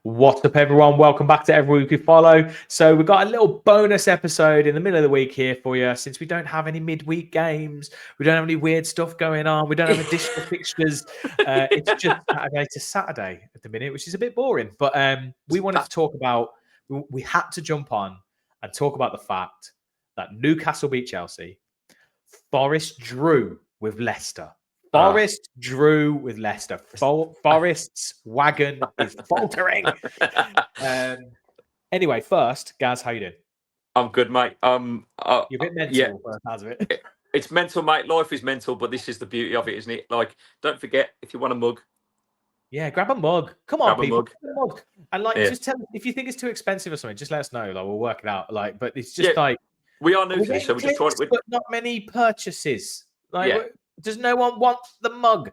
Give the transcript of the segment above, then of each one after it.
What's up, everyone? Welcome back to Every Week We Follow. So we've got a little bonus episode in the middle of the week here for you. Since we don't have any midweek games, we don't have any weird stuff going on, we don't have additional fixtures. It's just Saturday to Saturday at the minute, which is a bit boring. But we wanted to talk about, we had to jump on and talk about the fact that Newcastle beat Chelsea, Forest drew with Leicester. Forest drew with Leicester. Forest's wagon is faltering. Anyway, first, Gaz, how you doing? I'm good, mate. You're a bit mental by the sounds of it. It's mental, mate. Life is mental, but this is the beauty of it, isn't it? Like, don't forget, if you want a mug. Yeah, grab a mug. Come on, people. Grab a mug. And just tell if you think it's too expensive or something, just let us know. Like, we'll work it out. Like, but it's just we are new to this, so we're just trying to. But not many purchases. Like, does no one want the mug?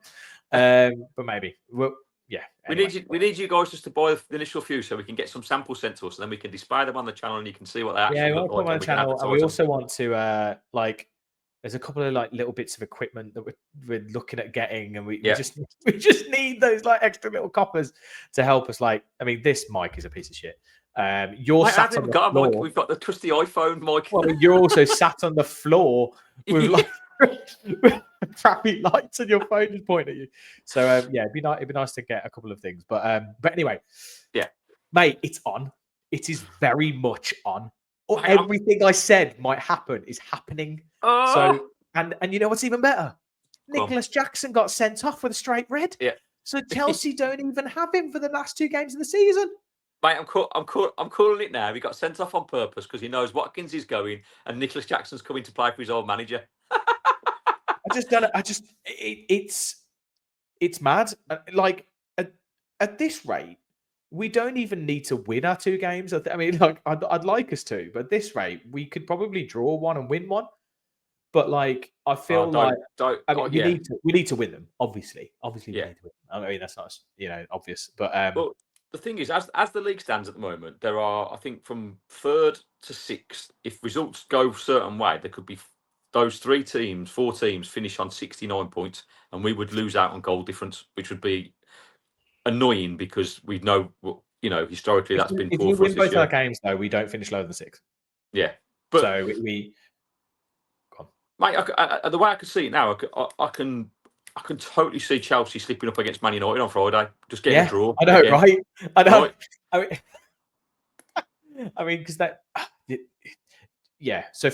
But maybe. Well, yeah. Anyway. We need you guys just to buy the initial few, so we can get some samples sent to us, and then we can display them on the channel, and you can see what they actually look like. On the channel, and we also want to there's a couple of little bits of equipment that we're looking at getting, and we just need those extra little coppers to help us. Like, I mean, this mic is a piece of shit. Sat on the floor. We've got the trusty iPhone mic. Well, you're also sat on the floor with crappy lights, and your phone is pointing at you. So it'd be nice to get a couple of things. But anyway, mate, it's on. It is very much on. Everything I said might happen is happening. So and you know what's even better? Nicholas Jackson got sent off with a straight red. Yeah. So Chelsea don't even have him for the last 2 games of the season. Mate, I'm calling it now. He got sent off on purpose because he knows Watkins is going and Nicholas Jackson's coming to play for his old manager. It's mad. Like at this rate, we don't even need to win our 2 games. I mean, I'd like us to, but at this rate, we could probably draw one and win one. But I feel we need to win them. Obviously, we need to win them. I mean, that's not obvious, but well, the thing is, as the league stands at the moment, there are, I think, from 3rd to 6th, if results go a certain way, there could be those 4 teams finish on 69 points, and we would lose out on goal difference, which would be annoying because we know, historically that's been poor for us. If we win both our games, though, we don't finish lower than 6th. Yeah, but so we. Mate, the way I can see it now, I can totally see Chelsea slipping up against Man United on Friday. Just getting a draw. I know, again. Right? I know. Right. I mean, because that. Yeah. So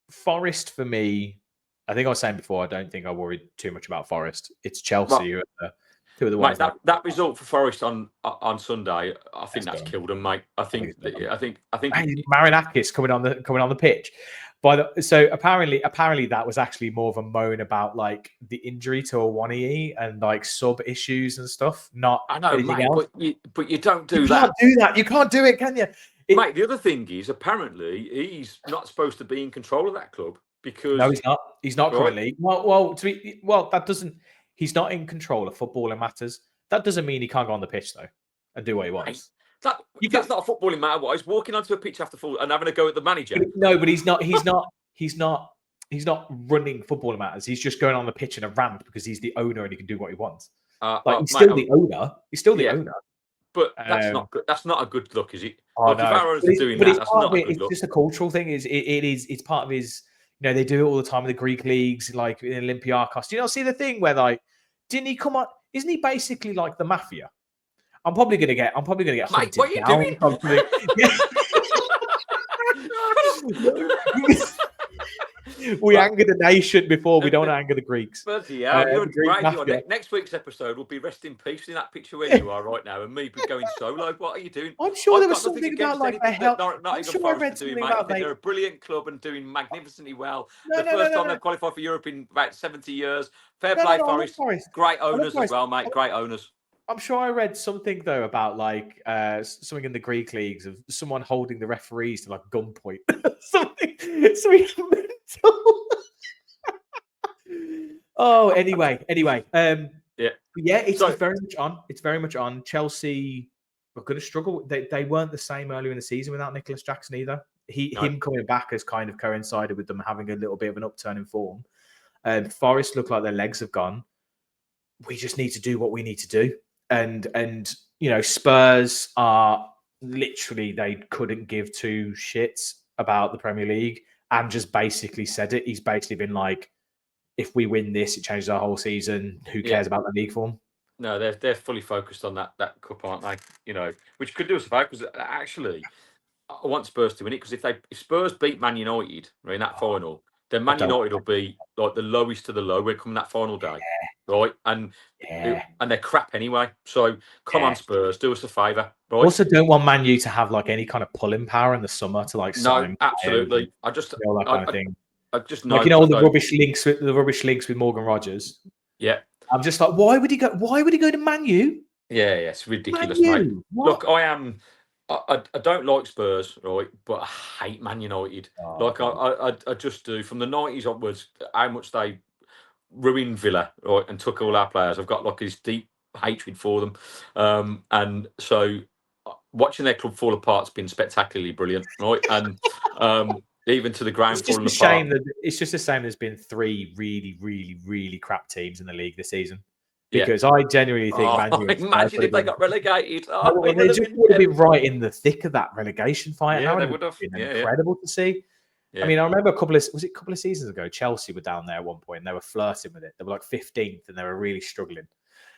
Forest for me, I think I was saying before, I don't think I worried too much about Forest. It's Chelsea who are the 2 of the ones. Mate, that result for Forest on Sunday, I think that's killed them, mate. I think. Marinakis coming on the pitch. So apparently that was actually more of a moan about the injury to Awoniyi and sub issues and stuff. Not I know, mate, else. but you don't do you that. Can't do that. You can't do it, can you? Mate, the other thing is apparently he's not supposed to be in control of that club because no, he's not. He's not currently. Well, that doesn't. He's not in control of footballing matters. That doesn't mean he can't go on the pitch though and do what he wants. That's not a footballing matter. What he's walking onto a pitch after full and having a go at the manager. But he's not. He's not running footballing matters. He's just going on the pitch in a rant because he's the owner and he can do what he wants. He's still the owner. He's still the owner. But that's not good. That's not a good look, is it? Oh, if our owners are doing that, that's not a good look. It's just a cultural thing. It's part of his. They do it all the time in the Greek leagues, like in Olympiacos. Do you not see the thing where didn't he come on? Isn't he basically like the mafia? I'm probably gonna get. Mate, what are you doing? We angered the nation before. We don't anger the Greeks. Bloody hell, you're crazy. Next week's episode will be rest in peace in that picture where you are right now, and me going solo. What are you doing? I'm sure there was something about the health. I'm sure I read something about they're a brilliant club and doing magnificently well. The first time they've qualified for Europe in about 70 years. Fair play, Forest. Great owners as well, mate. Great owners. I'm sure I read something though about something in the Greek leagues of someone holding the referees to gunpoint. something mental. Oh, anyway. It's very much on. It's very much on. Chelsea are going to struggle. They weren't the same earlier in the season without Nicholas Jackson either. Him coming back has kind of coincided with them having a little bit of an upturn in form. Forest look like their legs have gone. We just need to do what we need to do. And Spurs are literally, they couldn't give two shits about the Premier League and just basically said it. He's basically been like, if we win this, it changes our whole season. Who cares about the league form? No, they're fully focused on that cup, aren't they? Which could do us a favour because actually, I want Spurs to win it because if Spurs beat Man United in that final, then Man United will be like the lowest of the low. We're coming that final day, right? And they're crap anyway. So come on, Spurs, do us a favour, right? Also, don't want Man U to have like any kind of pulling power in the summer to like sign. No, absolutely. I just that kind of thing. I just know, like the rubbish links with Morgan Rogers. Yeah, I'm just like, why would he go? Why would he go to Man U? Yeah, it's ridiculous, mate. Look, I don't like Spurs, right? But I hate Man United. I just do. From the 90s onwards, how much they ruined Villa, right, and took all our players. I've got like this deep hatred for them, and so watching their club fall apart has been spectacularly brilliant, right? And even to the ground falling apart. It's just a shame there's been 3 really, really, really crap teams in the league this season. Because I genuinely think Man U. Imagine if they got relegated. They just would have been right in the thick of that relegation fight. Yeah, they would have been incredible to see. Yeah. I mean, I remember a couple of seasons ago, Chelsea were down there at one point and they were flirting with it. They were like 15th and they were really struggling.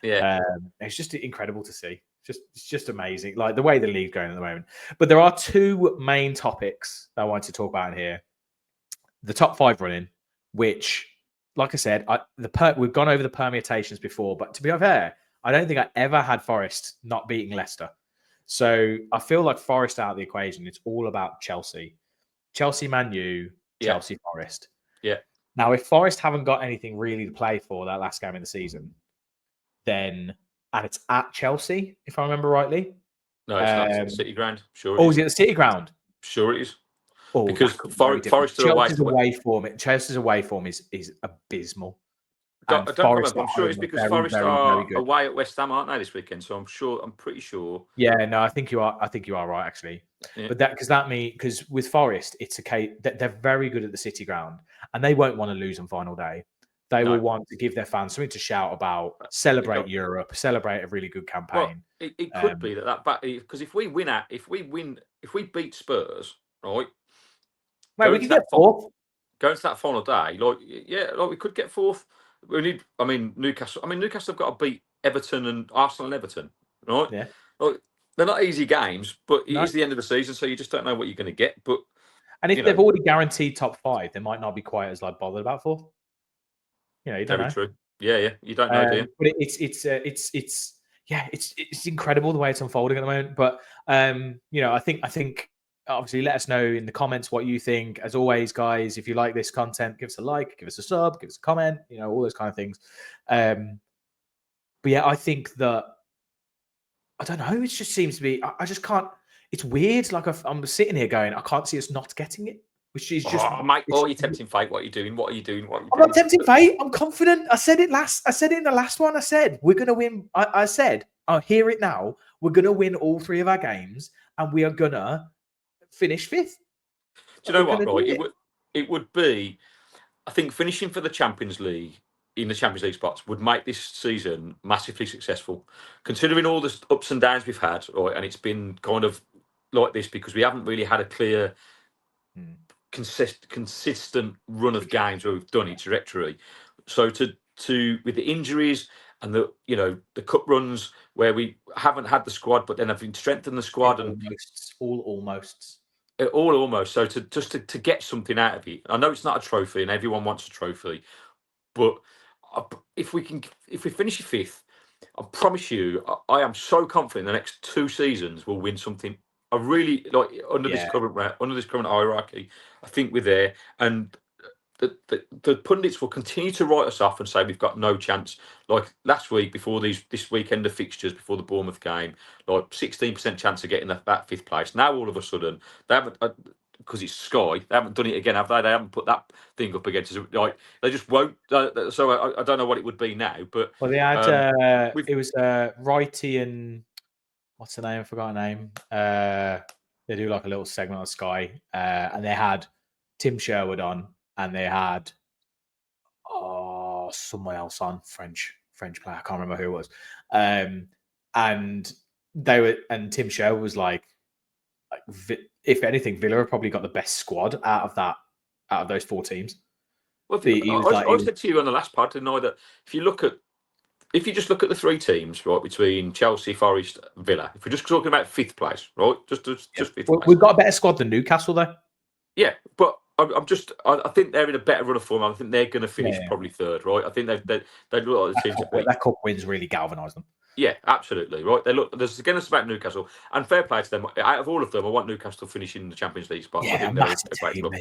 Yeah. It's just incredible to see. It's just amazing, like the way the league's going at the moment. But there are 2 main topics that I wanted to talk about in here. The top 5 running, which, like I said, we've gone over the permutations before, but to be fair, I don't think I ever had Forest not beating Leicester. So I feel like Forest out of the equation. It's all about Chelsea, Man U, Chelsea, Forest. Yeah. Now, if Forest haven't got anything really to play for that last game of the season, then, and it's at Chelsea, if I remember rightly. No, it's not. It's at the City Ground. Sure. Is it the City Ground? Sure, it is. Oh, because Forest are Chelsea's away form. Chelsea's away form is abysmal. I don't remember. I'm sure it's because Forest are away at West Ham, aren't they, this weekend? So I'm pretty sure. Yeah, no, I think you are. I think you are right, actually. Yeah. But because with Forest, it's a case that they're very good at the City Ground, and they won't want to lose on final day. They will want to give their fans something to shout about, celebrate Europe, celebrate a really good campaign. Well, it could be that because if we beat Spurs, right? Mate, we could get 4th. Going to that final day, we could get 4th. We need. Newcastle. Newcastle have got to beat Everton and Arsenal and Everton, right? Yeah. They're not easy games, but it is the end of the season, so you just don't know what you're going to get. But if they've already guaranteed top 5, they might not be quite as bothered about 4th. You don't know. True. Yeah. You don't know, do you? But it's incredible the way it's unfolding at the moment. But I think. Obviously, let us know in the comments what you think. As always, guys, if you like this content, give us a like, give us a sub, give us a comment, all those kind of things. But yeah, I think that, I don't know, it just seems to be, I just can't, it's weird. Like I'm sitting here going, I can't see us not getting it, which is just... mate, you're tempting fate. What are you doing? I'm not tempting fate. I'm confident. I said it in the last one. I said, we're going to win. I said, I'll hear it now. We're going to win all 3 of our games and we are going to finish 5th. Do you know what, right? It would be, I think, finishing for the Champions League in the Champions League spots would make this season massively successful, considering all the ups and downs we've had, right? And it's been kind of like this because we haven't really had a clear, consistent run of games where we've done it trajectory. So to with the injuries and the cup runs where we haven't had the squad, but then have strengthened the squad almost. So to get something out of it, I know it's not a trophy and everyone wants a trophy, but if we finish 5th, I promise you, I am so confident the next 2 seasons we'll win something. I really like under this current hierarchy. I think we're there, and the pundits will continue to write us off and say we've got no chance. Like last week, before this weekend of fixtures, before the Bournemouth game, like 16% chance of getting that 5th place. Now all of a sudden they haven't, because it's Sky. They haven't done it again, have they? They haven't put that thing up against us. Like they just won't. So I don't know what it would be now. But they had it was Righty and what's the name? I forgot her name. They do like a little segment on Sky, and they had Tim Sherwood on. And they had someone else on, French player. I can't remember who it was. And they were, and Tim Sherwood was like, if anything, Villa have probably got the best squad out of those 4 teams. Well, I I said to you on the last part, didn't I, that if you just look at the 3 teams, right, between Chelsea, Forest, Villa, if we're just talking about 5th place, right, just 5th place. We've got a better squad than Newcastle, though. Yeah, but I think they're in a better run of form. I think they're going to finish probably 3rd, right? I think they look like the team to beat. That cup wins really galvanised them. Yeah, absolutely, right. There's again, it's about Newcastle, and fair play to them. Out of all of them, I want Newcastle finishing the Champions League spot. Yeah, I think they're a great club,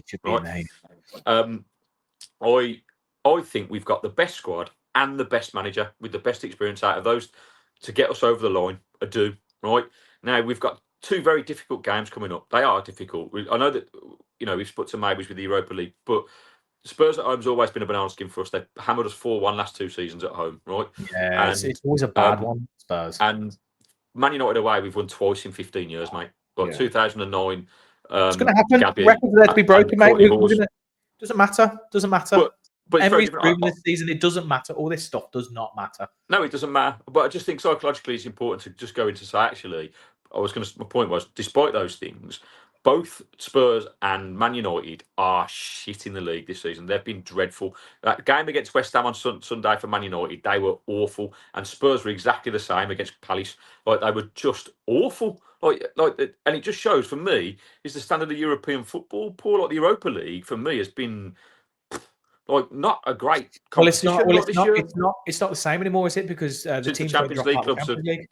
right? I think we've got the best squad and the best manager with the best experience out of those to get us over the line. I do, right? Now we've got 2 very difficult games coming up. They are difficult. I know that we've put some maybes with the Europa League, but Spurs at home's always been a banana skin for us. They hammered us 4-1 last 2 seasons at home, right? Yeah, it's always a bad one, Spurs. And Man United away, we've won twice in 15 years, mate. Like 2009. It's going to happen. Records are there to be broken, mate. Doesn't matter. Doesn't matter. But Emery's proven this season it doesn't matter. All this stuff does not matter. No, it doesn't matter. But I just think psychologically it's important to just go into say, actually, my point was, despite those things, both Spurs and Man United are shit in the league this season. They've been dreadful. That game against West Ham on Sunday for Man United, they were awful. And Spurs were exactly the same against Palace. Like, they were just awful. And it just shows, for me, is the standard of European football poor. Like, the Europa League, for me, has been not a great competition. It's not the same anymore, is it? Because the teams the Champions League clubs, they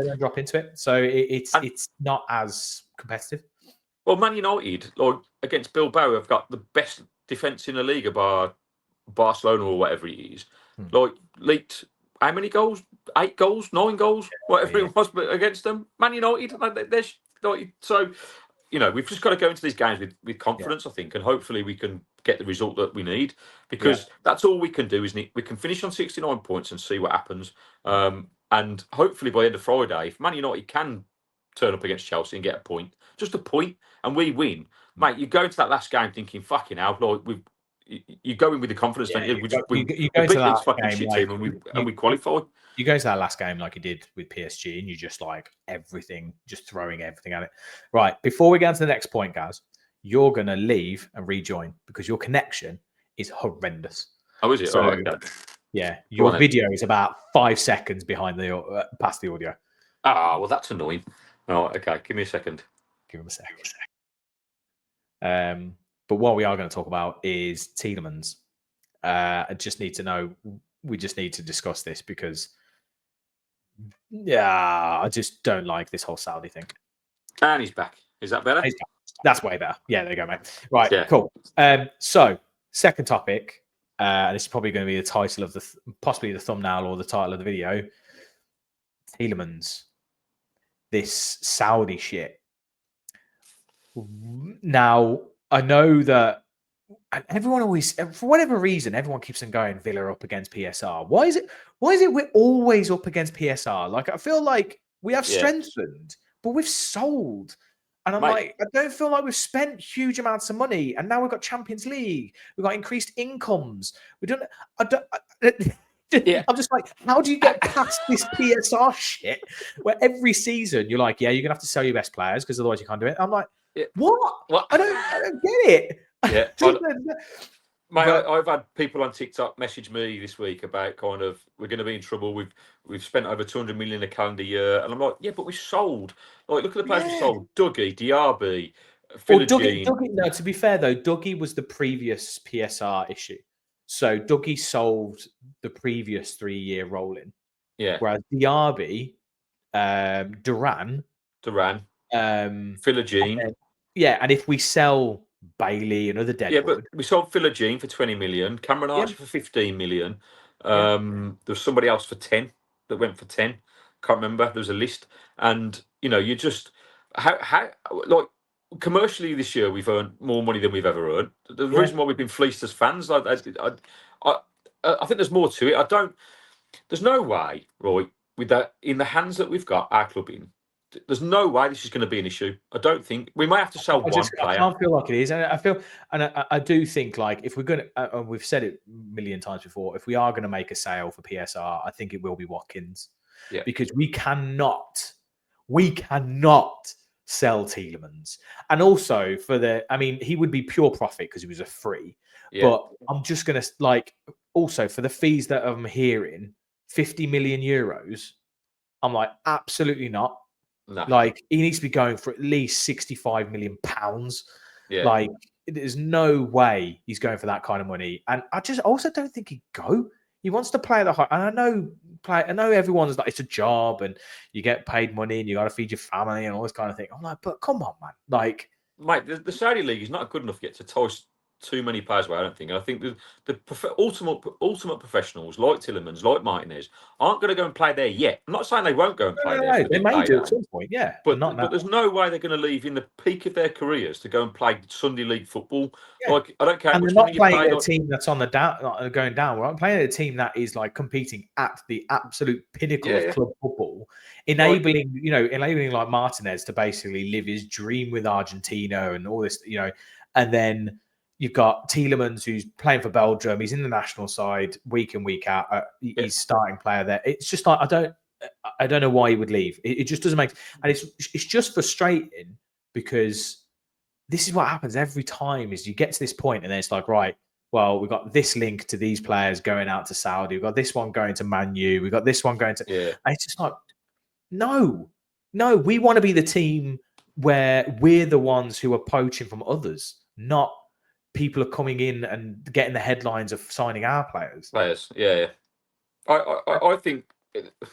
don't drop into it, so it's not as competitive. Well, Man United, against Bilbao, have got the best defence in the league, bar Barcelona or whatever it is. Leaked how many goals? 8 goals, 9 goals, whatever it was, but against them, Man United. So. We've just got to go into these games with confidence, I think, and hopefully we can get the result that we need, because that's all we can do, isn't it? We can finish on 69 points and see what happens. And hopefully by the end of Friday, if Man United can turn up against Chelsea and get a point, just a point, and we win, mate, you go into that last game thinking, fucking hell, you go in with the confidence, don't you? We beat this fucking shit team and we qualify. You go to that last game like you did with PSG, and you just just throwing everything at it. Right, before we get on to the next point, guys, you're going to leave and rejoin because your connection is horrendous. Oh, is it? So, okay. Yeah, your video is about 5 seconds behind past the audio. Ah, well, that's annoying. Oh, okay. Give me a second. Give him a second. But what we are going to talk about is Tielemans. I just need to know. We just need to discuss this because, I just don't like this whole Saudi thing. And he's back. Is that better? That's way better. Yeah, there you go, mate. Right, cool. So, second topic, and this is probably going to be the title of possibly the thumbnail or the title of the video. Tielemans, this Saudi shit. Now, I know that everyone always, for whatever reason, everyone keeps on going Villa up against PSR. Why is it we're always up against PSR? Like, I feel like we have strengthened, but we've sold. And I'm like, I don't feel like we've spent huge amounts of money, and now we've got Champions League, we've got increased incomes. I'm just like, how do you get past this PSR shit where every season you're like, you're gonna have to sell your best players because otherwise you can't do it. I'm like, what? I don't get it. Yeah. Mate, I've had people on TikTok message me this week about kind of, we're going to be in trouble. We've spent over 200 million a calendar year, and I'm like, but we sold. Like, look at the players we sold: Dougie, Diaby, Dougie. No, to be fair though, Dougie was the previous PSR issue, so Dougie solved the previous 3-year rolling. Yeah. Whereas Diaby, Duran, Philogene. And if we sell Bailey and other dead, but we sold Philogene for 20 million, Cameron Archer for 15 million. There was somebody else for 10 that went for 10. Can't remember. There was a list, and you just how like commercially this year we've earned more money than we've ever earned. The reason why we've been fleeced as fans, like I think there's more to it. There's no way, right, with that in the hands that we've got our club in. There's no way this is going to be an issue. I don't think we might have to sell one player. I can't feel like it is, and I do think, like, if we're going to, and we've said it a million times before, if we are going to make a sale for PSR, I think it will be Watkins, because we cannot we cannot sell Tielemans. And also he would be pure profit because he was a free. Yeah. But I'm just going to also for the fees that I'm hearing, 50 million euros. I'm like, absolutely not. No. Like, he needs to be going for at least 65 million pounds. Yeah. Like, there's no way he's going for that kind of money. And I just also don't think he'd go. He wants to play at the high. And I know everyone's like, it's a job and you get paid money and you got to feed your family and all this kind of thing. I'm like, but come on, man. Like, mate, the Saudi league is not good enough yet to toast too many players away, I don't think. And I think the ultimate professionals like Tielemans, like Martinez, aren't going to go and play there yet. I'm not saying they won't go and play there. They may do at some point, yeah. But there's no way they're going to leave in the peak of their careers to go and play Sunday league football. Yeah. Like, I don't care. And they're not playing at a team that's on the down, going down. We're not playing at a team that is like competing at the absolute pinnacle of club football, enabling like Martinez to basically live his dream with Argentina and all this, and then you've got Tielemans, who's playing for Belgium. He's in the national side week in, week out. He's starting player there. It's just like, I don't know why he would leave. It just doesn't make, and it's just frustrating because this is what happens every time is you get to this point and then it's like, right, well, we've got this link to these players going out to Saudi. We've got this one going to Man U. We've got this one going to, and it's just like, no, we want to be the team where we're the ones who are poaching from others, not people are coming in and getting the headlines of signing our players. Yeah. I think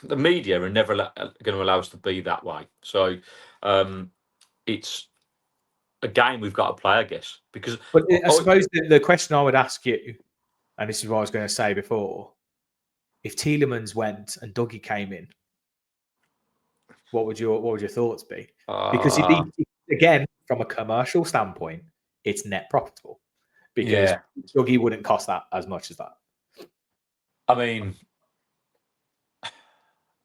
the media are never going to allow us to be that way. So it's a game we've got to play, I guess. Because, but I suppose the question I would ask you, and this is what I was going to say before, if Tielemans went and Dougie came in, what would your thoughts be? Because again, from a commercial standpoint, it's net profitable. Because Dougie wouldn't cost that as much as that. I mean,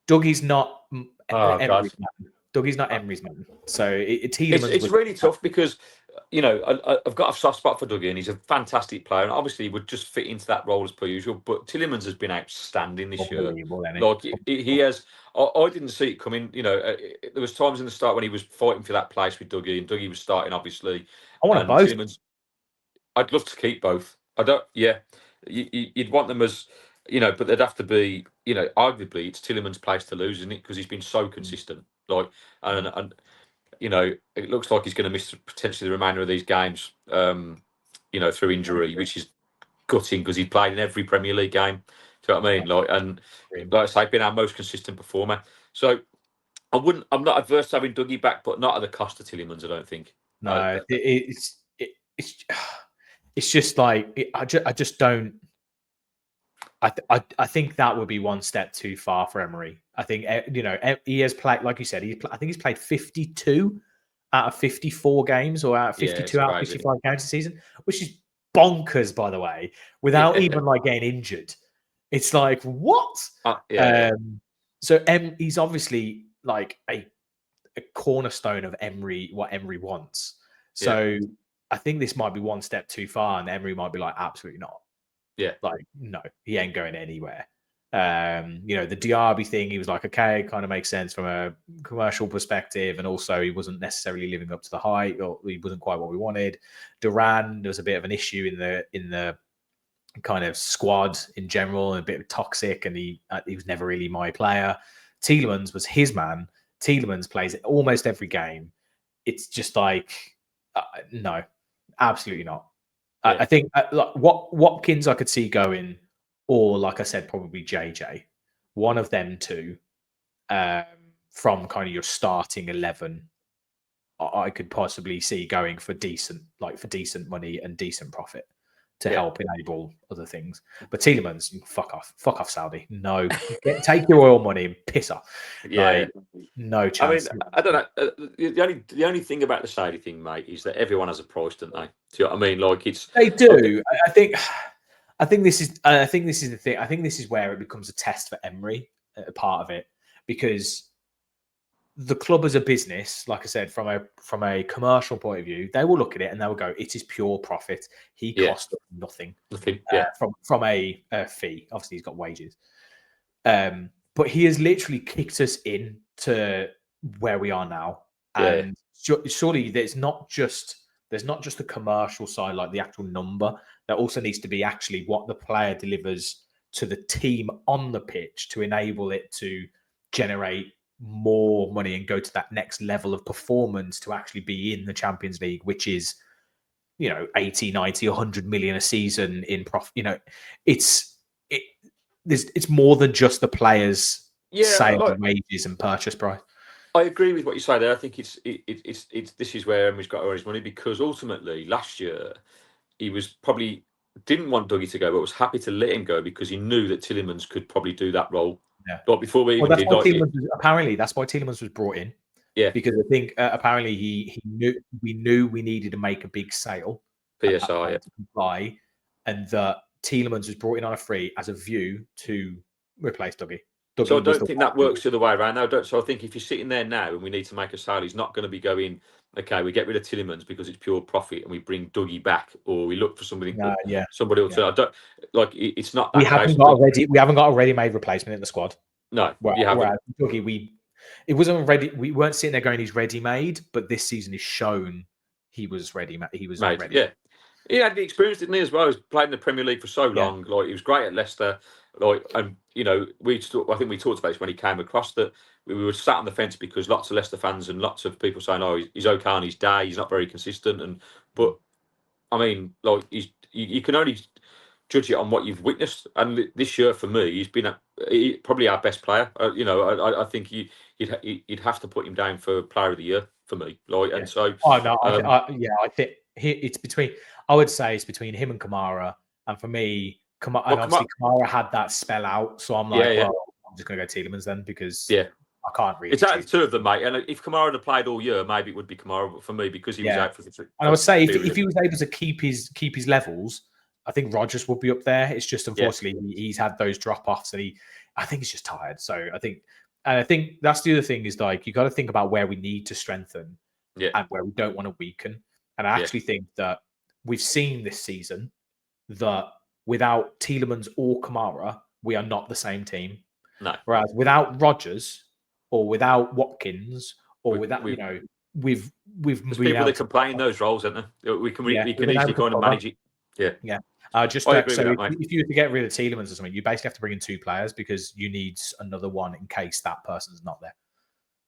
Dougie's not Emery's man. Dougie's not Emery's man. So it's really tough because, I've got a soft spot for Dougie and he's a fantastic player. And obviously, he would just fit into that role as per usual. But Tielemans has been outstanding this year. Like, he has. I didn't see it coming. There was times in the start when he was fighting for that place with Dougie and Dougie was starting, obviously. I want both. Tielemans, I'd love to keep both. I don't. Yeah, you'd want them as but they'd have to be. Arguably, it's Tielemans' place to lose, isn't it? Because he's been so consistent. Like, and it looks like he's going to miss potentially the remainder of these games. Through injury, which is gutting because he played in every Premier League game. Do you know what I mean? Like I say, been our most consistent performer. So I'm not adverse to having Dougie back, but not at the cost of Tielemans. I don't think. No, it's just like I just don't. I think that would be one step too far for Emery. I think he has played, like you said, I think he's played 52 out of 54 games, or out of 52 out of 55 games a season, which is bonkers, by the way. Without even like getting injured, it's like what? So he's obviously like a cornerstone of Emery, what Emery wants. So I think this might be one step too far, and Emery might be like, absolutely not. Yeah, like no, he ain't going anywhere. The Diaby thing, he was like, okay, kind of makes sense from a commercial perspective, and also he wasn't necessarily living up to the hype, or he wasn't quite what we wanted. Duran, there was a bit of an issue in the kind of squad in general, and a bit toxic, and he was never really my player. Tielemans was his man. Tielemans plays almost every game. It's just like no, absolutely not. I think Watkins I could see going, or like I said, probably JJ. One of them two, from kind of your starting 11, I could possibly see going for decent money and decent profit to help enable other things. But Tielemans, fuck off, Saudi. No, take your oil money and piss off. No chance. I mean, I don't know. The only thing about the Saudi thing, mate, is that everyone has a price, don't they? Do you know what I mean? Like they do. I think this is the thing. I think this is where it becomes a test for Emery, a part of it, because the club as a business, like I said, from a commercial point of view, they will look at it and they will go, "It is pure profit. He cost nothing from a fee. Obviously, he's got wages, but he has literally kicked us in to where we are now. Yeah. And surely there's not just the commercial side, like the actual number. There also needs to be actually what the player delivers to the team on the pitch to enable it to generate more money and go to that next level of performance to actually be in the Champions League, which is, 80, 90, 100 million a season in profit. It's more than just the players' Yeah, sale, wages, and purchase price. I agree with what you say there. I think it's this is where Emery's got to earn his money, because ultimately last year he was probably didn't want Dougie to go, but was happy to let him go because he knew that Tielemans could probably do that role. Yeah. Like before we Well, even that's did, why like, apparently that's why Tielemans was brought in. Yeah. Because I think apparently he knew we needed to make a big sale at that PSR, point to comply, and that Tielemans was brought in on a free as a view to replace Dougie. So I don't think that works the other way around now. So I think if you're sitting there now and we need to make a sale, he's not going to be going, okay, we get rid of Tielemans because it's pure profit and we bring Dougie back, or we look for somebody else. Yeah. I don't like it's not that We case. Haven't got a ready-made replacement in the squad. No, you haven't. Dougie, it wasn't ready. We weren't sitting there going, he's ready-made, but this season is shown he was ready. He was Made, ready. yeah. He had the experience, didn't he, as well? He's played in the Premier League for so long. Like, he was great at Leicester. Like, and I think we talked about this when he came across, that we were sat on the fence because lots of Leicester fans and lots of people saying, "Oh, he's okay on his day. He's not very consistent." But I mean, like, you can only judge it on what you've witnessed. And this year, for me, he's been probably our best player. I think you'd have to put him down for Player of the Year for me. Like, and so, I think it's between. I would say it's between him and Kamara, and for me, obviously Kamara had that spell out, so I'm like, well, I'm just going to go Tielemans then, because I can't really. It's out of the two of them, mate. And if Kamara had played all year, maybe it would be Kamara. But for me, because he was out for the two. And I would say if he was able to keep his levels, I think Rodgers would be up there. It's just unfortunately he's had those drop offs, and I think he's just tired. So I think that's the other thing is, like, you got to think about where we need to strengthen, and where we don't want to weaken. And I actually think that we've seen this season that without Tielemans or Kamara, we are not the same team. No. Whereas without Rodgers or without Watkins or without, we've people that can play in those roles, aren't there? We can easily kind of manage it. Yeah. I agree with that, mate. If you were to get rid of Tielemans or something, you basically have to bring in two players because you need another one in case that person's not there.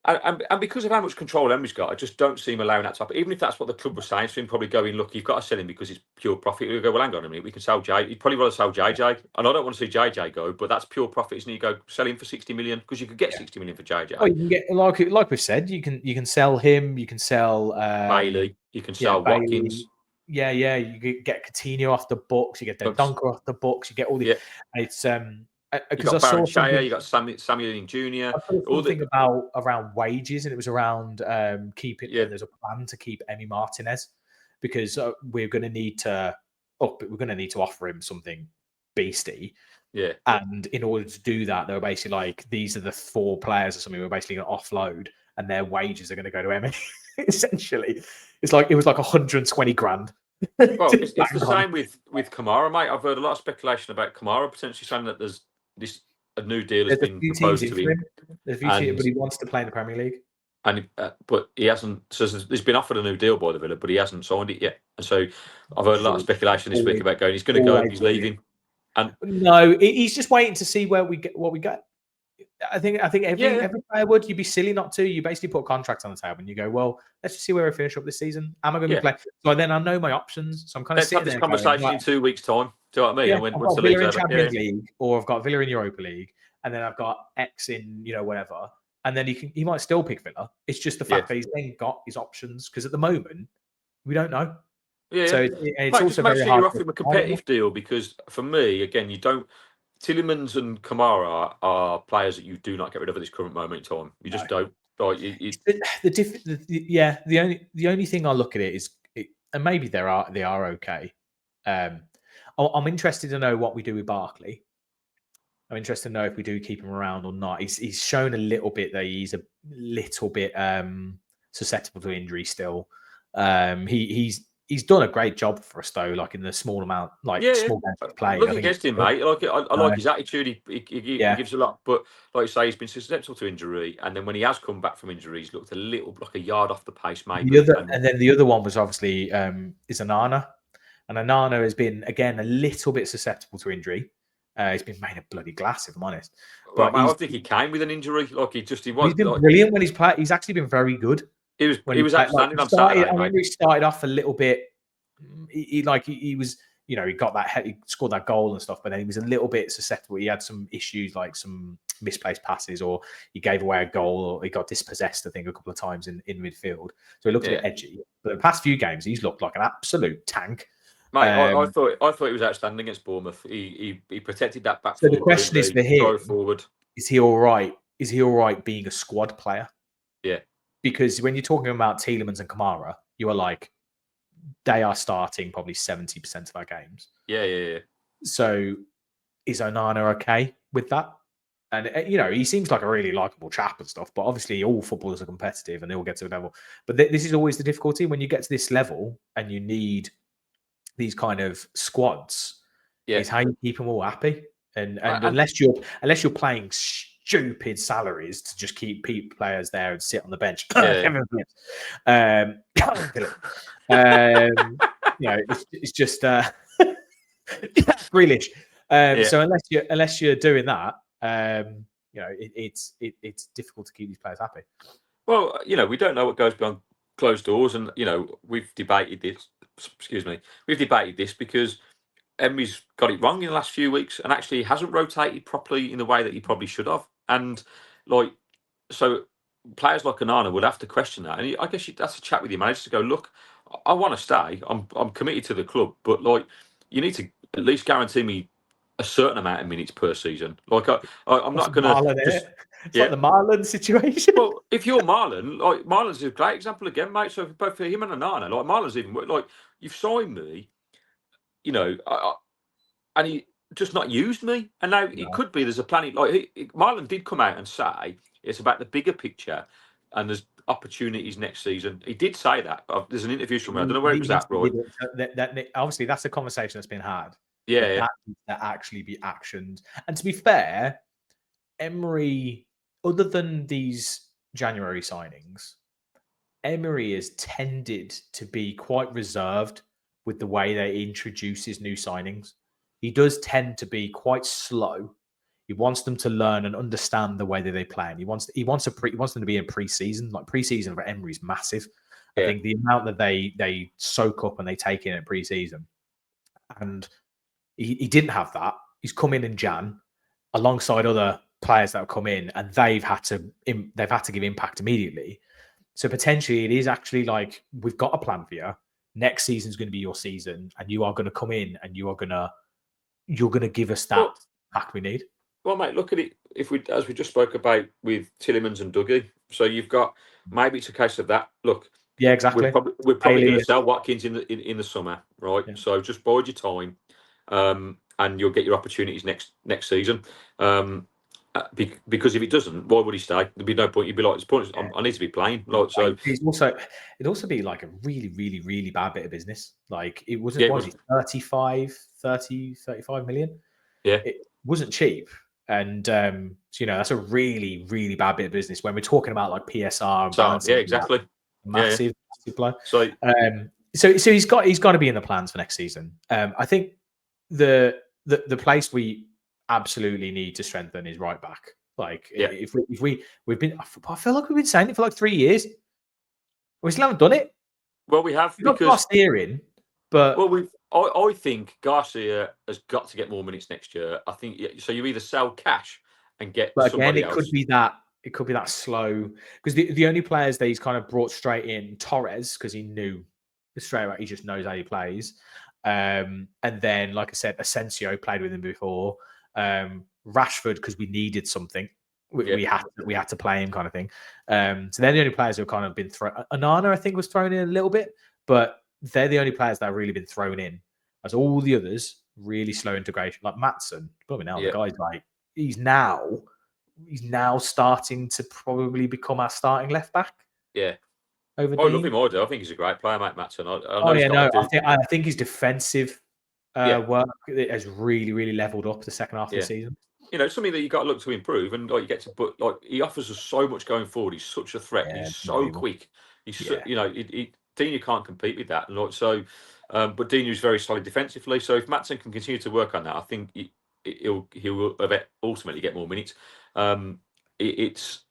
And because of how much control Emery's got, I just don't see him allowing that to happen. Even if that's what the club was saying, so him probably going, look, you've got to sell him because it's pure profit. He'll go, well, hang on a minute, we can sell Jay. He'd probably rather sell JJ. And I don't want to see JJ go, but that's pure profit, isn't it? You go, sell him for 60 million, because you could get 60 million for JJ. Oh, you can get, like we've said, you can sell him, you can sell Bailey, you can sell Watkins. Yeah, you get Coutinho off the books, you get Dendoncker off the books, you get all the it's because I saw Shea, you got Samuel Jr. I saw something about around wages, and it was around keeping. Yeah. There's a plan to keep Emi Martinez because we're going to need to offer him something beastie. Yeah. And in order to do that, they were basically like, these are the 4 players or something we're basically going to offload, and their wages are going to go to Emery. Essentially, it was like 120 grand. Well, it's the same with Kamara, mate. I've heard a lot of speculation about Kamara potentially saying that there's a new deal has been proposed to him. There's a few teams, but he wants to play in the Premier League. And but he hasn't. So there's been offered a new deal by the Villa, but he hasn't signed it yet. And so I've heard a lot of speculation this week about going. He's going to go. He's leaving. And no, he's just waiting to see what we get. I think every player would. You'd be silly not to. You basically put a contract on the table and you go, well, let's just see where we finish up this season. Am I going to play? So then I know my options. So I'm kind of sitting there. Let's have this conversation in 2 weeks' time. Do you know what I mean? Yeah, and I've got Villa in Champions League, or I've got Villa in Europa League, and then I've got X in whatever. And then he might still pick Villa. It's just the fact that he's then got his options, because at the moment we don't know. Yeah. So it's also very hard. You're offering a competitive deal, because for me, again, you don't. Tielemans and Kamara are players that you do not get rid of at this current moment in time. You just don't. Like, the only thing I look at it is, and maybe they are okay. I'm interested to know what we do with Barkley. I'm interested to know if we do keep him around or not. He's shown a little bit that he's a little bit susceptible to injury still. He's he's done a great job for us though. Like in the small amount, like Yeah, small games he's played. nothing against him, mate. I like his attitude. He gives a lot, but like you say, he's been susceptible to injury, and then when he has come back from injury, he's looked a little like a yard off the pace, maybe. And then the other one was obviously is Onana, and Onana has been again a little bit susceptible to injury. He's been made of bloody glass, if I'm honest. Well, But mate, I think he came with an injury. Like he was. He's been brilliant when he's played. He's actually been very good. He was outstanding on Saturday. I remember he started off a little bit. He was, he got that, he scored that goal and stuff, but then he was a little bit susceptible. He had some issues, like some misplaced passes, or he gave away a goal, or he got dispossessed, I think, a couple of times in midfield. So he looked a bit edgy. But the past few games, he's looked like an absolute tank. Mate, I thought he was outstanding against Bournemouth. He protected that back. So the question is for him: forward. Is he all right? Is he all right being a squad player? Yeah. Because when you're talking about Tielemans and Kamara, you are like, they are starting probably 70% of our games. Yeah. So is Onana okay with that? And, he seems like a really likable chap and stuff, but obviously all footballers are competitive and they all get to a level. But this is always the difficulty when you get to this level and you need these kind of squads, is how you keep them all happy. And unless you're playing stupid salaries to just keep players there and sit on the bench. It's just Grealish. So unless you're doing that, it's difficult to keep these players happy. Well, we don't know what goes behind closed doors, and we've debated this. Excuse me, we've debated this because Emery's got it wrong in the last few weeks, and actually hasn't rotated properly in the way that he probably should have. And so players like Onana would have to question that. And I guess that's a chat with your manager to go, look, I want to stay. I'm committed to the club, but you need to at least guarantee me a certain amount of minutes per season. I'm not going to. It's like the Marlon situation. Well, if you're Marlon, Marlon's a great example again, mate. So both for him and Onana, Marlon's even you've signed me, and he just not used me. And now it could be there's a plan. Marlon did come out and say it's about the bigger picture, and there's opportunities next season. He did say that. There's an interview somewhere. I don't know where it was at, Roy. Obviously, that's a conversation that's been had. Yeah. That needs to actually be actioned. And to be fair, Emery, other than these January signings, Emery has tended to be quite reserved with the way they introduce his new signings. He does tend to be quite slow. He wants them to learn and understand the way that they play. And he wants them to be in pre-season. Like pre-season for Emery is massive. I think the amount that they soak up and they take in at pre-season, and he didn't have that. He's come in Jan alongside other players that have come in, and they've had to give impact immediately. So potentially it is actually like, we've got a plan for you. Next season's going to be your season, and you are going to come in and you're going to give us that pack we need. Well, mate, look at it. As we just spoke about with Tielemans and Dougie, so you've got, maybe it's a case of that. Look, yeah, exactly. We're probably going to sell Watkins in the summer, right? Yeah. So just bide your time, and you'll get your opportunities next season. Because if it doesn't, why would he stay? There'd be no point. You'd be like, I need to be playing. It'd also be like a really, really, really bad bit of business. Like it wasn't, what was it, 35 million? Yeah. It wasn't cheap. And, that's a really, really bad bit of business when we're talking about like PSR and balance. Yeah, exactly. Massive blow. So he's got to be in the plans for next season. I think the place we absolutely need to strengthen is right back. If we've been, I feel like we've been saying it for like 3 years. We still haven't done it. Well, we have, because got steering, but I think Garcia has got to get more minutes next year. I think so. You either sell cash and get, but somebody again, else. It could be that slow, because the only players that he's kind of brought straight in, Torres, because he knew straight away, he just knows how he plays. And then, like I said, Asensio played with him before. Rashford, because we needed something. We had to play him, kind of thing. So they're the only players who have kind of been thrown. Onana, I think, was thrown in a little bit, but they're the only players that have really been thrown in. As all the others, really slow integration. Like Maatsen, probably now the guy's like, he's now starting to probably become our starting left back. Yeah. over I love Dean? him. I do. I think he's a great player, mate, Matson. I Oh know he's yeah, got no, to do. I think his defensive Yeah, work has really, really leveled up the second half of the yeah. season. Something that you got to look to improve, and like you get to, but like he offers us so much going forward. He's such a threat, and Yeah, he's so unbelievable. quick. He's so, Yeah, Dinu can't compete with that, and like so, but Dinu's very solid defensively. So if Matson can continue to work on that, I think he'll ultimately get more minutes. It's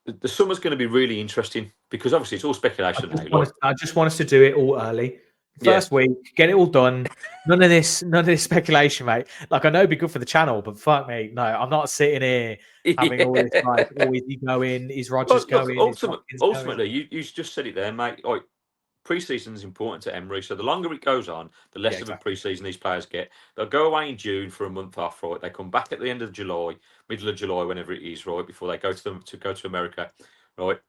the summer's going to be really interesting because obviously it's all speculation now. Like, I just want us to do it all early. yeah, First week, get it all done. None of this speculation, mate. Like I know it'd be good for the channel, but fuck me, no, I'm not sitting here having all this like, yeah. is he going? Is Rogers Well, look, going? Is Watkins going? ultimately, you just said it there, mate. Like pre-season is important to Emery, so the longer it goes on, the Yeah, less of a exactly. pre-season these players get. They'll go away in June for a month off, right? They come back at the end of July, middle of July, whenever it is, right, before they go to America, right?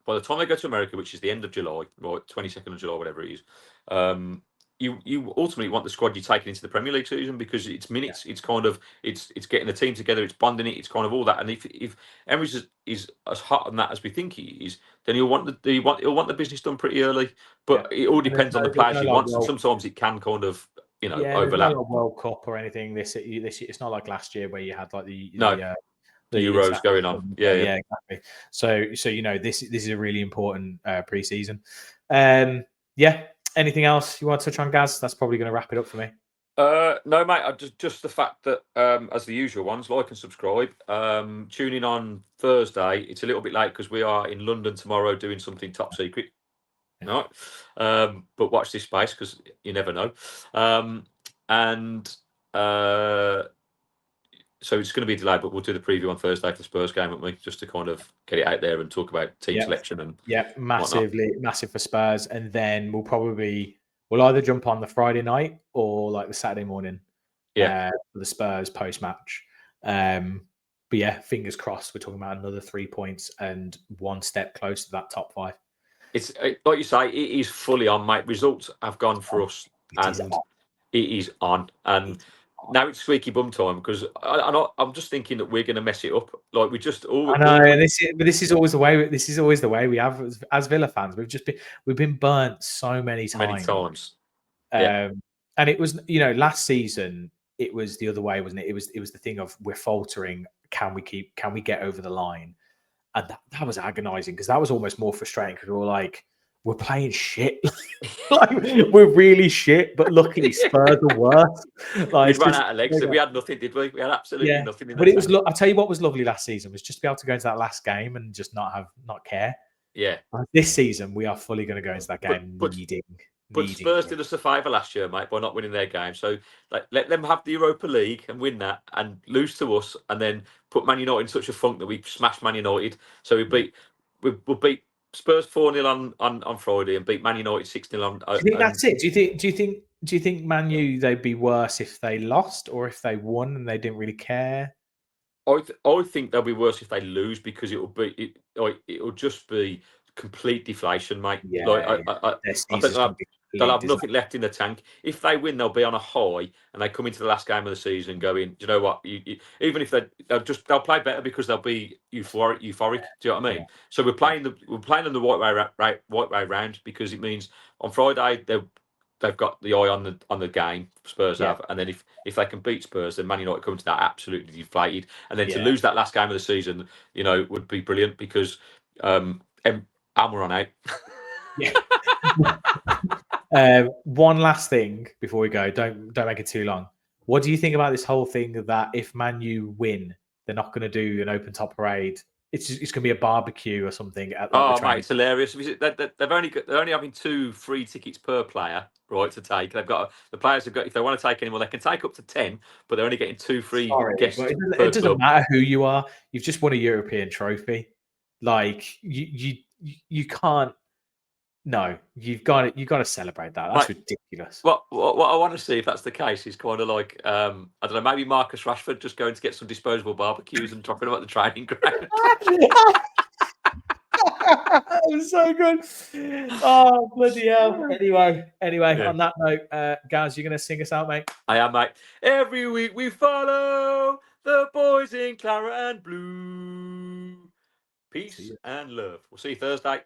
By the time they go to America, which is the end of July, right, 22nd of July, whatever it is, you ultimately want the squad you're taking into the Premier League season because it's Yeah, minutes. It's kind of it's getting the team together. It's bonding it. It's kind of all that. And if Emery's is as hot on that as we think he is, then he'll want the business done pretty early. yeah. But it all And depends on the there's players no he like wants, and sometimes it can kind of yeah, there's no overlap. like World Cup or anything. This it's not like last year where you had like No, the the Euros international going on. tournament. Yeah, yeah. Yeah, exactly. So this is a really important preseason. Yeah. Anything else you want to touch on, Gaz? That's probably going to wrap it up for me. No, mate. Just the fact that, as the usual ones, like and subscribe. Tune in on Thursday. It's a little bit late because we are in London tomorrow doing something top secret. Yeah. All right. But watch this space because you never know. And so it's going to be delayed, but we'll do the preview on Thursday for the Spurs game, won't we? Just to kind of get it out there and talk about team Yeah. selection and Yeah, whatnot. massive for Spurs, and then we'll either jump on the Friday night or like the Saturday morning Yeah. for the Spurs post match. But yeah, fingers crossed. We're talking about another 3 points and one step close to that top five. It's like you say, it is fully on, mate. Results have gone for us, It is and on. it is on. And It's on. now it's squeaky bum time because I'm just thinking that we're going to mess it up. Like we just I know, all we and this is always the way. This is always the way we have as Villa fans. We've been burnt so many many times. times. Yeah, And it was, last season it was the other way, wasn't it? It was the thing of we're faltering. Can we get over the line? And that was agonizing because that was almost more frustrating because we were like, we're playing shit. Like we're really shit, but luckily Spurs are worse. Like we'd it's run just out of legs. We had nothing, did we? We had absolutely yeah. nothing in the But it was tank. I'll tell you what was lovely last season was just to be able to go into that last game and just not care. Yeah, This season we are fully going to go into that but game but but needing. Spurs did us a favour last year, mate, by not winning their game. So like, let them have the Europa League and win that, and lose to us, and then put Man United in such a funk that we smashed Man United. So we'll beat Spurs 4-0 on Friday and beat Man United 6-0 on. Do you think And that's it? Do you think Man U they'd be worse if they lost or if they won and they didn't really care? I think they'll be worse if they lose because it'll just be complete deflation, mate. Like Yeah, yeah. Their I think season's going to be they'll complete have disaster. nothing left in the tank. If they win, they'll be on a high, and they come into the last game of the season going, do you know what? Even if they'll play better because they'll be euphoric. Do you know what I Yeah, mean? So yeah, we're playing them the right way round because it means on Friday they've got the eye on the game. Spurs yeah, have, and then if they can beat Spurs, then Man United come to that absolutely deflated, and then to yeah, lose that last game of the season, would be brilliant because we're on out. yeah. One last thing before we go. Don't make it too long. What do you think about this whole thing that if Man U win, they're not going to do an open top parade? It's going to be a barbecue or something at like the Oh, mate, training. it's hilarious. They're only having 2 free tickets per player, right, to take. The players have got, if they want to take any more, they can take up to 10, but they're only getting 2 free Sorry, but guests it per doesn't club. matter who you are. You've just won a European trophy. Like you can't. No, you've got it. You've got to celebrate that. That's Mate, ridiculous. what I want to see if that's the case is kind of like I don't know, maybe Marcus Rashford just going to get some disposable barbecues and dropping them at the training ground. That was so good. Oh, bloody hell. Anyway, Yeah, on that note, Gaz, you're going to sing us out, mate? I am, mate. Every week we follow the boys in claret and blue. Peace and love. We'll see you Thursday.